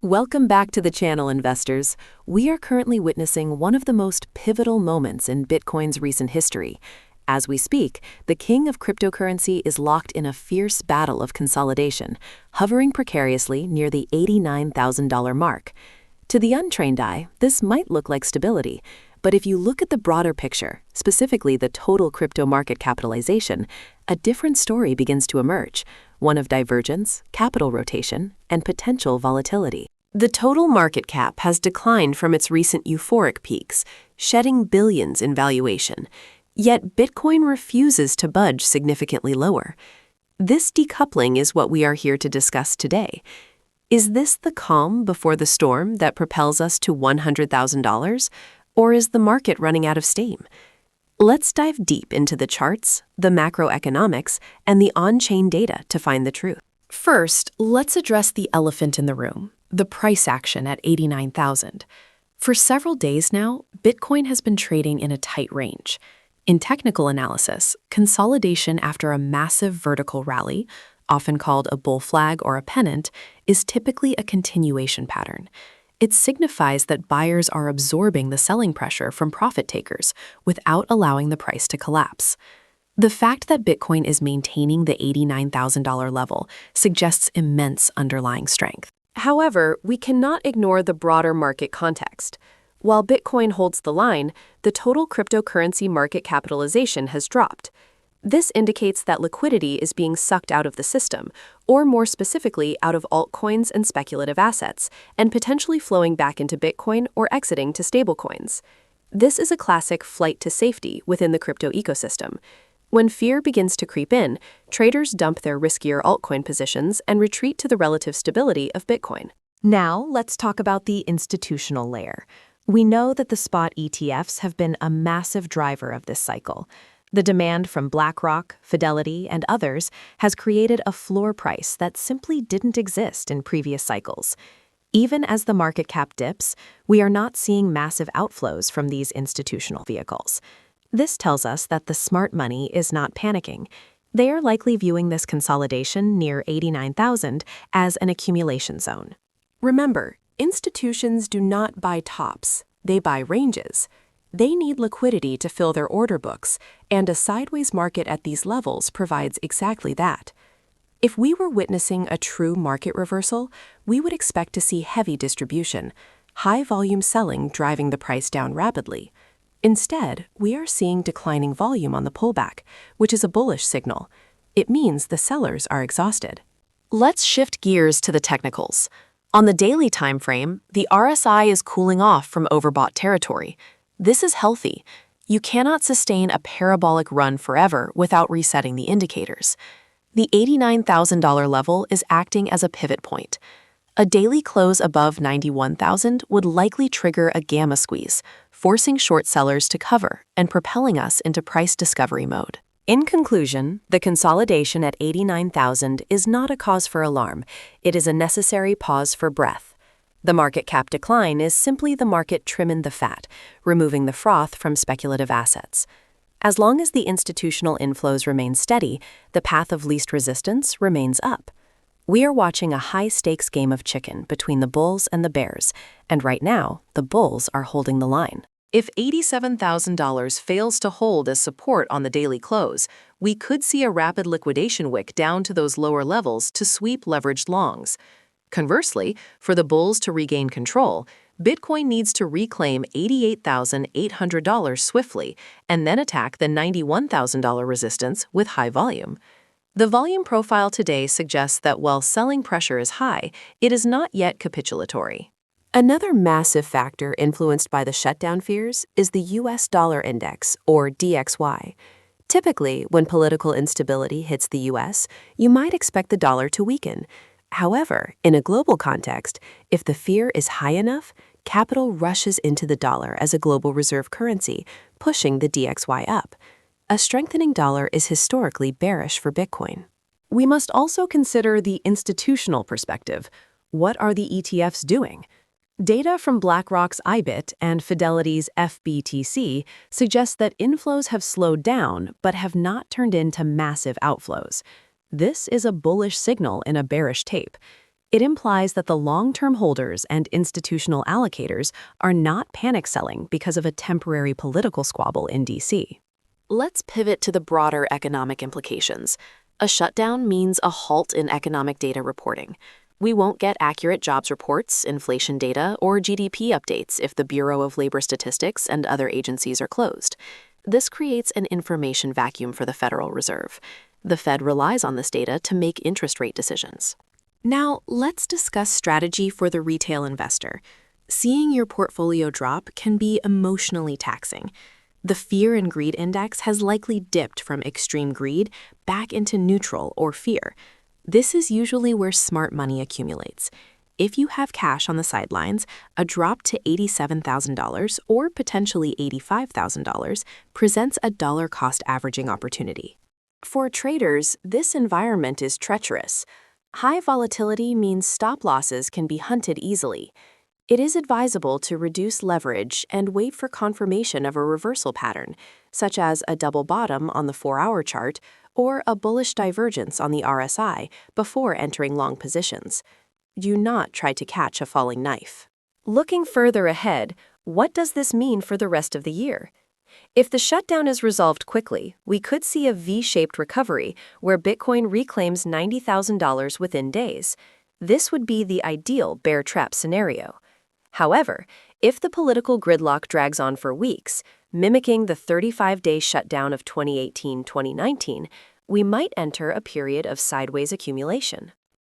Welcome back to the channel, investors. We are currently witnessing one of the most pivotal moments in Bitcoin's recent history. As we speak, the king of cryptocurrency is locked in a fierce battle of consolidation, hovering precariously near the $89,000 mark. To the untrained eye, this might look like stability, but if you look at the broader picture, specifically the total crypto market capitalization, a different story begins to emerge, one of divergence, capital rotation, and potential volatility. The total market cap has declined from its recent euphoric peaks, shedding billions in valuation. Yet Bitcoin refuses to budge significantly lower. This decoupling is what we are here to discuss today. Is this the calm before the storm that propels us to $100,000? Or is the market running out of steam? Let's dive deep into the charts, the macroeconomics, and the on-chain data to find the truth. First, let's address the elephant in the room, the price action at 89,000. For several days now, Bitcoin has been trading in a tight range. In technical analysis, consolidation after a massive vertical rally, often called a bull flag or a pennant, is typically a continuation pattern. It signifies that buyers are absorbing the selling pressure from profit takers without allowing the price to collapse. The fact that Bitcoin is maintaining the $89,000 level suggests immense underlying strength. However, we cannot ignore the broader market context. While Bitcoin holds the line, the total cryptocurrency market capitalization has dropped. This indicates that liquidity is being sucked out of the system, or more specifically out of altcoins and speculative assets, and potentially flowing back into Bitcoin or exiting to stablecoins. This is a classic flight to safety within the crypto ecosystem. When fear begins to creep in, traders dump their riskier altcoin positions and retreat to the relative stability of Bitcoin. Now, let's talk about the institutional layer. We know that the spot ETFs have been a massive driver of this cycle. The demand from BlackRock, Fidelity, and others has created a floor price that simply didn't exist in previous cycles. Even as the market cap dips, we are not seeing massive outflows from these institutional vehicles. This tells us that the smart money is not panicking. They are likely viewing this consolidation near 89,000 as an accumulation zone. Remember, institutions do not buy tops, they buy ranges. They need liquidity to fill their order books, and a sideways market at these levels provides exactly that. If we were witnessing a true market reversal, we would expect to see heavy distribution, high-volume selling driving the price down rapidly. Instead, we are seeing declining volume on the pullback, which is a bullish signal. It means the sellers are exhausted. Let's shift gears to the technicals. On the daily time frame, the RSI is cooling off from overbought territory. This is healthy. You cannot sustain a parabolic run forever without resetting the indicators. The $89,000 level is acting as a pivot point. A daily close above 91,000 would likely trigger a gamma squeeze, forcing short sellers to cover and propelling us into price discovery mode. In conclusion, the consolidation at 89,000 is not a cause for alarm. It is a necessary pause for breath. The market cap decline is simply the market trimming the fat, removing the froth from speculative assets. As long as the institutional inflows remain steady, the path of least resistance remains up. We are watching a high-stakes game of chicken between the bulls and the bears, and right now, the bulls are holding the line. If $87,000 fails to hold as support on the daily close, we could see a rapid liquidation wick down to those lower levels to sweep leveraged longs. Conversely, for the bulls to regain control, Bitcoin needs to reclaim $88,800 swiftly and then attack the $91,000 resistance with high volume. The volume profile today suggests that while selling pressure is high, it is not yet capitulatory. Another massive factor influenced by the shutdown fears is the US dollar index, or DXY. Typically, when political instability hits the US, you might expect the dollar to weaken. However, in a global context, if the fear is high enough, capital rushes into the dollar as a global reserve currency, pushing the DXY up. A strengthening dollar is historically bearish for Bitcoin. We must also consider the institutional perspective. What are the ETFs doing? Data from BlackRock's IBIT and Fidelity's FBTC suggests that inflows have slowed down but have not turned into massive outflows. This is a bullish signal in a bearish tape. It implies that the long-term holders and institutional allocators are not panic selling because of a temporary political squabble in D.C. Let's pivot to the broader economic implications. A shutdown means a halt in economic data reporting. We won't get accurate jobs reports, inflation data, or GDP updates if the Bureau of Labor Statistics and other agencies are closed. This creates an information vacuum for the Federal Reserve. The Fed relies on this data to make interest rate decisions. Now, let's discuss strategy for the retail investor. Seeing your portfolio drop can be emotionally taxing. The Fear and Greed Index has likely dipped from extreme greed back into neutral or fear. This is usually where smart money accumulates. If you have cash on the sidelines, a drop to $87,000 or potentially $85,000 presents a dollar-cost averaging opportunity. For traders, this environment is treacherous. High volatility means stop losses can be hunted easily. It is advisable to reduce leverage and wait for confirmation of a reversal pattern, such as a double bottom on the 4-hour chart or a bullish divergence on the RSI before entering long positions. Do not try to catch a falling knife. Looking further ahead, what does this mean for the rest of the year? If the shutdown is resolved quickly, we could see a V-shaped recovery where Bitcoin reclaims $90,000 within days. This would be the ideal bear trap scenario. However, if the political gridlock drags on for weeks, mimicking the 35-day shutdown of 2018-2019, we might enter a period of sideways accumulation.